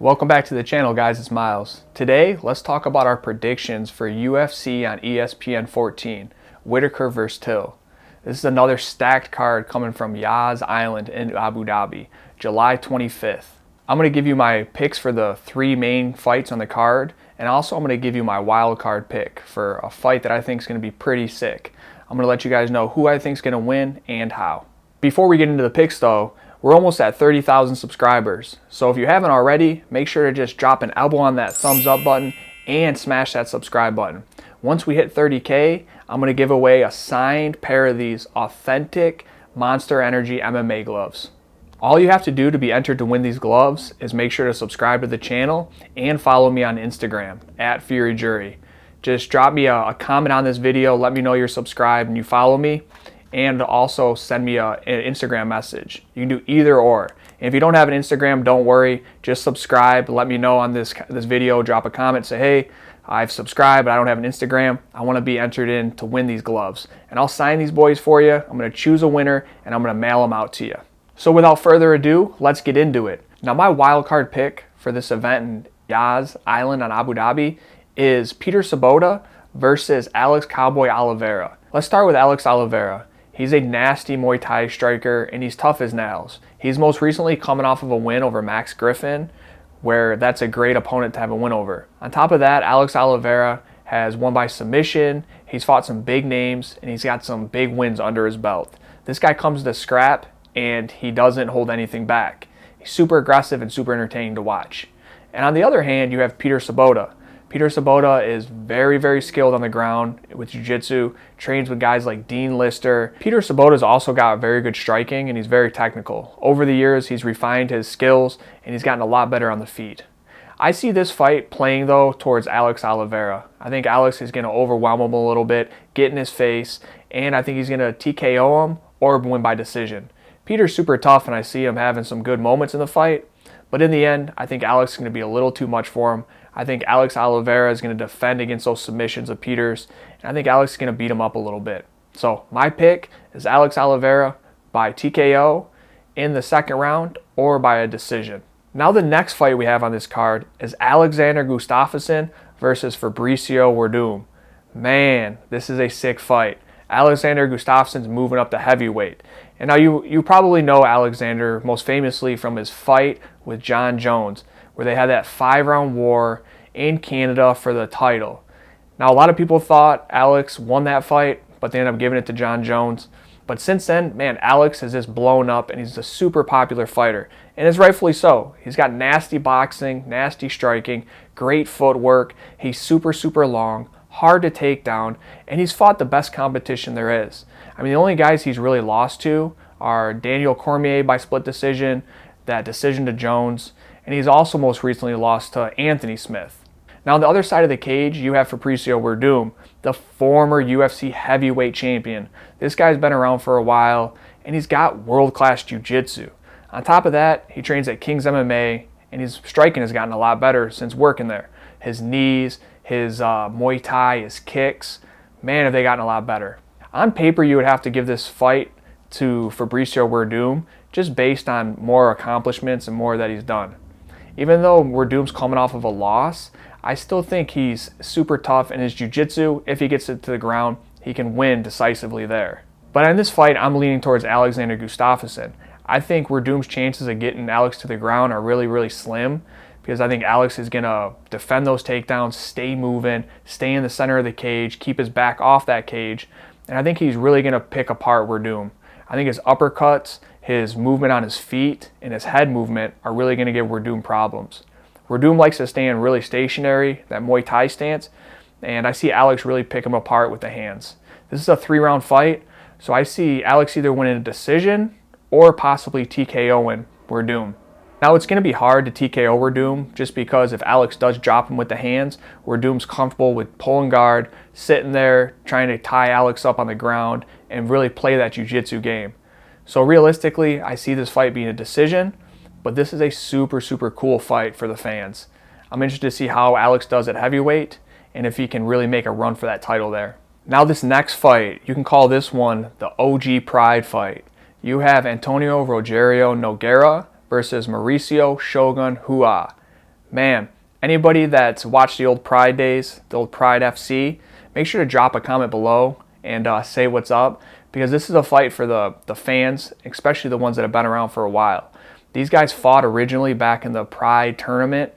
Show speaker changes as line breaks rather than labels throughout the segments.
Welcome back to the channel, guys. It's Myles. Today, let's talk about our predictions for UFC on ESPN 14, Whittaker vs. Till. This is another stacked card coming from Yas Island in Abu Dhabi, July 25th. I'm going to give you my picks for the three main fights on the card, and also I'm going to give you my wild card pick for a fight that I think is going to be pretty sick. I'm going to let you guys know who I think is going to win and how. Before we get into the picks though, we're almost at 30,000 subscribers, so if you haven't already, make sure to just drop an elbow on that thumbs up button and smash that subscribe button. Once we hit 30K, I'm going to give away a signed pair of these authentic Monster Energy MMA gloves. All you have to do to be entered to win these gloves is make sure to subscribe to the channel and follow me on Instagram, @FuryJury. Just drop me a comment on this video, let me know you're subscribed and you follow me, and also send me an Instagram message. You can do either or. And if you don't have an Instagram, don't worry. Just subscribe. Let me know on this video. Drop a comment. Say, hey, I've subscribed, but I don't have an Instagram. I want to be entered in to win these gloves. And I'll sign these boys for you. I'm going to choose a winner, and I'm going to mail them out to you. So without further ado, let's get into it. Now, my wild card pick for this event in Yas Island on Abu Dhabi is Peter Sabota versus Alex Cowboy Oliveira. Let's start with Alex Oliveira. He's a nasty Muay Thai striker, and he's tough as nails. He's most recently coming off of a win over Max Griffin, where that's a great opponent to have a win over. On top of that, Alex Oliveira has won by submission, he's fought some big names, and he's got some big wins under his belt. This guy comes to scrap, and he doesn't hold anything back. He's super aggressive and super entertaining to watch. And on the other hand, you have Peter Sabota. Peter Sabota is very, very skilled on the ground with jiu-jitsu, trains with guys like Dean Lister. Peter Sabota's also got very good striking, and he's very technical. Over the years, he's refined his skills, and he's gotten a lot better on the feet. I see this fight playing, though, towards Alex Oliveira. I think Alex is going to overwhelm him a little bit, get in his face, and I think he's going to TKO him or win by decision. Peter's super tough, and I see him having some good moments in the fight, but in the end, I think Alex is going to be a little too much for him. I think Alex Oliveira is going to defend against those submissions of Peter's, and I think Alex is going to beat him up a little bit. So my pick is Alex Oliveira by TKO in the second round or by a decision. Now the next fight we have on this card is Alexander Gustafsson versus Fabricio Werdum. Man, this is a sick fight. Alexander Gustafsson's moving up to heavyweight. And now you probably know Alexander most famously from his fight with Jon Jones, where they had that 5-round war in Canada for the title. Now, a lot of people thought Alex won that fight, but they ended up giving it to Jon Jones. But since then, man, Alex has just blown up, and he's a super popular fighter. And it's rightfully so. He's got nasty boxing, nasty striking, great footwork. He's super, super long, hard to take down, and he's fought the best competition there is. I mean, the only guys he's really lost to are Daniel Cormier by split decision, that decision to Jones, and he's also most recently lost to Anthony Smith. Now on the other side of the cage, you have Fabricio Werdum, the former UFC heavyweight champion. This guy's been around for a while, and he's got world-class jiu-jitsu. On top of that, he trains at King's MMA, and his striking has gotten a lot better since working there. His knees, his Muay Thai, his kicks, man, have they gotten a lot better. On paper, you would have to give this fight to Fabricio Werdum just based on more accomplishments and more that he's done. Even though Werdum's coming off of a loss, I still think he's super tough in his jiu-jitsu. If he gets it to the ground, he can win decisively there. But in this fight, I'm leaning towards Alexander Gustafsson. I think Werdum's chances of getting Alex to the ground are really, really slim, because I think Alex is going to defend those takedowns, stay moving, stay in the center of the cage, keep his back off that cage, and I think he's really going to pick apart Werdum. I think his uppercuts, his movement on his feet, and his head movement are really going to give Werdum problems. Werdum likes to stand really stationary, that Muay Thai stance, and I see Alex really pick him apart with the hands. This is a 3-round fight, so I see Alex either winning a decision or possibly TKOing Werdum. Now it's going to be hard to TKO Werdum just because if Alex does drop him with the hands, Werdum's comfortable with pulling guard, sitting there, trying to tie Alex up on the ground and really play that jiu-jitsu game. So realistically, I see this fight being a decision, but this is a super, super cool fight for the fans. I'm interested to see how Alex does at heavyweight and if he can really make a run for that title there. Now this next fight, you can call this one the OG Pride fight. You have Antonio Rogerio Nogueira versus Mauricio Shogun Hua. Man, anybody that's watched the old Pride days, the old Pride FC, make sure to drop a comment below and say what's up, because this is a fight for the fans, especially the ones that have been around for a while. These guys fought originally back in the Pride tournament,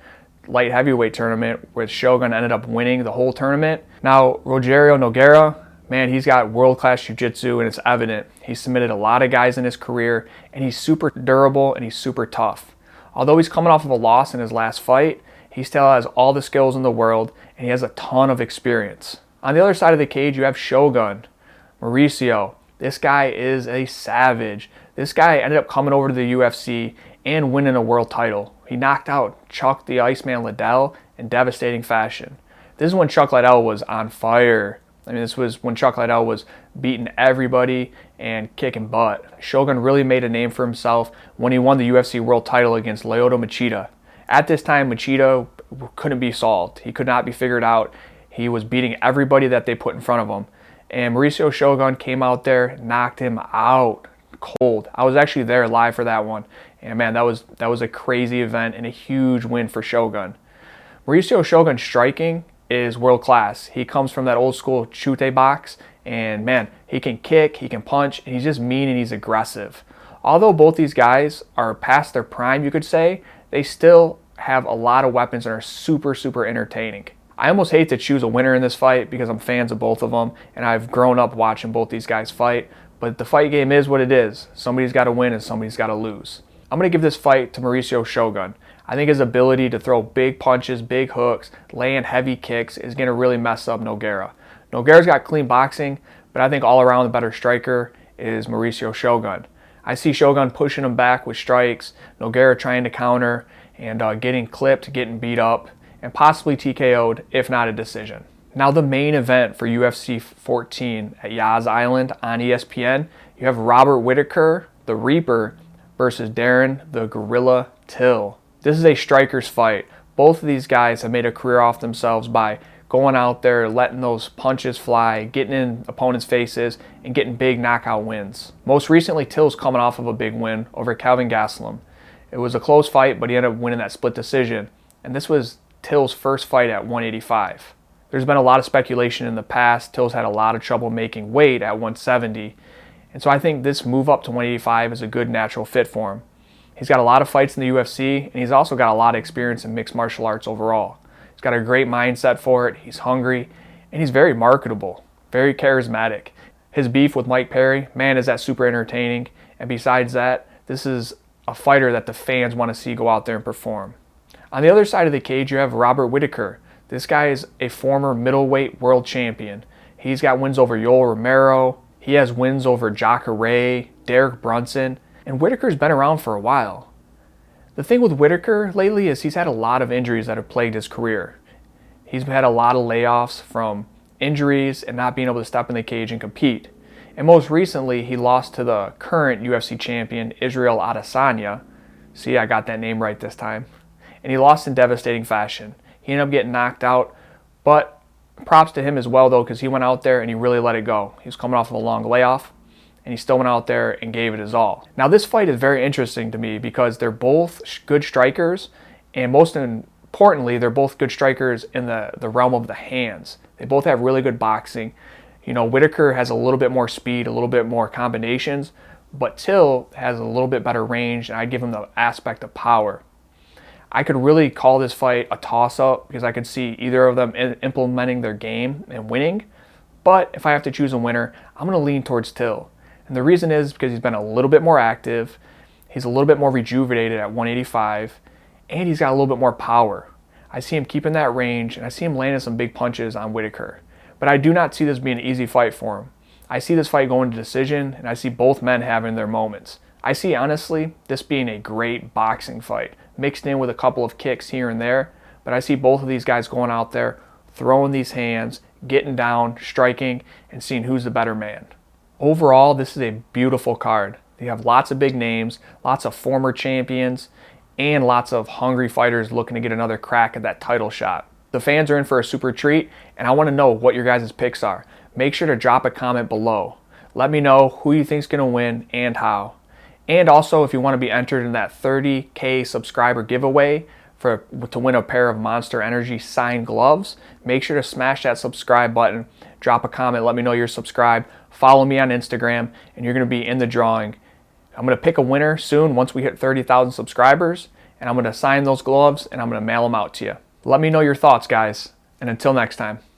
light heavyweight tournament, where Shogun ended up winning the whole tournament. Now, Rogerio Nogueira, man, he's got world-class jiu-jitsu, and it's evident. He's submitted a lot of guys in his career, and he's super durable, and he's super tough. Although he's coming off of a loss in his last fight, he still has all the skills in the world, and he has a ton of experience. On the other side of the cage, you have Shogun Mauricio. This guy is a savage. This guy ended up coming over to the UFC and winning a world title. He knocked out Chuck the Iceman Liddell in devastating fashion. This is when Chuck Liddell was on fire. I mean, this was when Chuck Liddell was beating everybody and kicking butt. Shogun really made a name for himself when he won the UFC world title against Lyoto Machida. At this time, Machida couldn't be solved. He could not be figured out. He was beating everybody that they put in front of him. And Mauricio Shogun came out there, knocked him out cold. I was actually there live for that one. And man, that was a crazy event and a huge win for Shogun. Mauricio Shogun's striking is world class. He comes from that old school chute box, and man, he can kick, he can punch, and he's just mean and he's aggressive. Although both these guys are past their prime, you could say, they still have a lot of weapons and are super, super entertaining. I almost hate to choose a winner in this fight because I'm fans of both of them, and I've grown up watching both these guys fight, but the fight game is what it is. Somebody's got to win and somebody's got to lose. I'm going to give this fight to Mauricio Shogun. I think his ability to throw big punches, big hooks, land heavy kicks is going to really mess up Nogueira. Nogueira's got clean boxing, but I think all around the better striker is Mauricio Shogun. I see Shogun pushing him back with strikes, Nogueira trying to counter, and getting clipped, getting beat up, and possibly TKO'd, if not a decision. Now the main event for UFC 14 at Yas Island on ESPN, you have Robert Whittaker, the Reaper, versus Darren, the Gorilla Till. This is a striker's fight. Both of these guys have made a career off themselves by going out there, letting those punches fly, getting in opponents' faces, and getting big knockout wins. Most recently, Till's coming off of a big win over Kelvin Gastelum. It was a close fight, but he ended up winning that split decision. And this was Till's first fight at 185. There's been a lot of speculation in the past. Till's had a lot of trouble making weight at 170. And so I think this move up to 185 is a good natural fit for him. He's got a lot of fights in the UFC, and he's also got a lot of experience in mixed martial arts overall. He's got a great mindset for it. He's hungry, and he's very marketable, very charismatic. His beef with Mike Perry, man, is that super entertaining. And besides that, this is a fighter that the fans want to see go out there and perform. On the other side of the cage, you have Robert Whittaker. This guy is a former middleweight world champion. He's got wins over Yoel Romero. He has wins over Jacare, Derek Brunson, and Whittaker's been around for a while. The thing with Whittaker lately is he's had a lot of injuries that have plagued his career. He's had a lot of layoffs from injuries and not being able to step in the cage and compete. And most recently, he lost to the current UFC champion, Israel Adesanya. See, I got that name right this time. And he lost in devastating fashion. He ended up getting knocked out, but props to him as well, though, because he went out there and he really let it go. He was coming off of a long layoff, and he still went out there and gave it his all. Now, this fight is very interesting to me because they're both good strikers, and most importantly, they're both good strikers in the realm of the hands. They both have really good boxing. You know, Whittaker has a little bit more speed, a little bit more combinations, but Till has a little bit better range, and I'd give him the aspect of power. I could really call this fight a toss-up because I could see either of them implementing their game and winning. But if I have to choose a winner, I'm going to lean towards Till. And the reason is because he's been a little bit more active, he's a little bit more rejuvenated at 185, and he's got a little bit more power. I see him keeping that range, and I see him landing some big punches on Whittaker. But I do not see this being an easy fight for him. I see this fight going to decision, and I see both men having their moments. I see, honestly, this being a great boxing fight, mixed in with a couple of kicks here and there, but I see both of these guys going out there, throwing these hands, getting down, striking, and seeing who's the better man. Overall, this is a beautiful card. You have lots of big names, lots of former champions, and lots of hungry fighters looking to get another crack at that title shot. The fans are in for a super treat, and I want to know what your guys' picks are. Make sure to drop a comment below. Let me know who you think is going to win and how. And also, if you want to be entered in that 30K subscriber giveaway to win a pair of Monster Energy signed gloves. Make sure to smash that subscribe button. Drop a comment. Let me know you're subscribed. Follow me on Instagram, and you're going to be in the drawing. I'm going to pick a winner soon once we hit 30,000 subscribers, and I'm going to sign those gloves, and I'm going to mail them out to you. Let me know your thoughts, guys. And until next time.